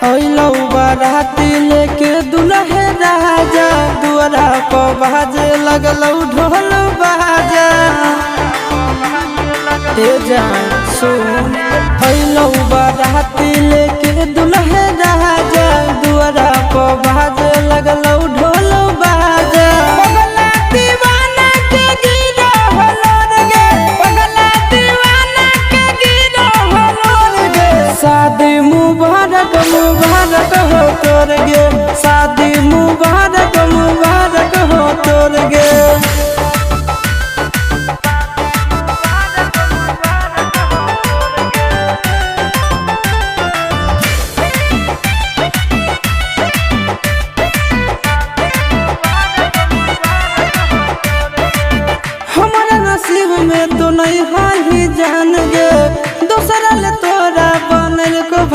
अइलौ बाराती लेके दुल्हे राजा दुआरा पर बाजे लगलौ ढोल बाजा। ए जान सुन अइलौ बाराती लेके दुल्हे राजा दुआरा पर बाजे लगलौ ढोल बाजा। पगला दीवाना के गिरा हलोर गे, पगला दीवाना के गिरा हलोर गे। शादी मुबारक मुबारक हो तोर गे, शादी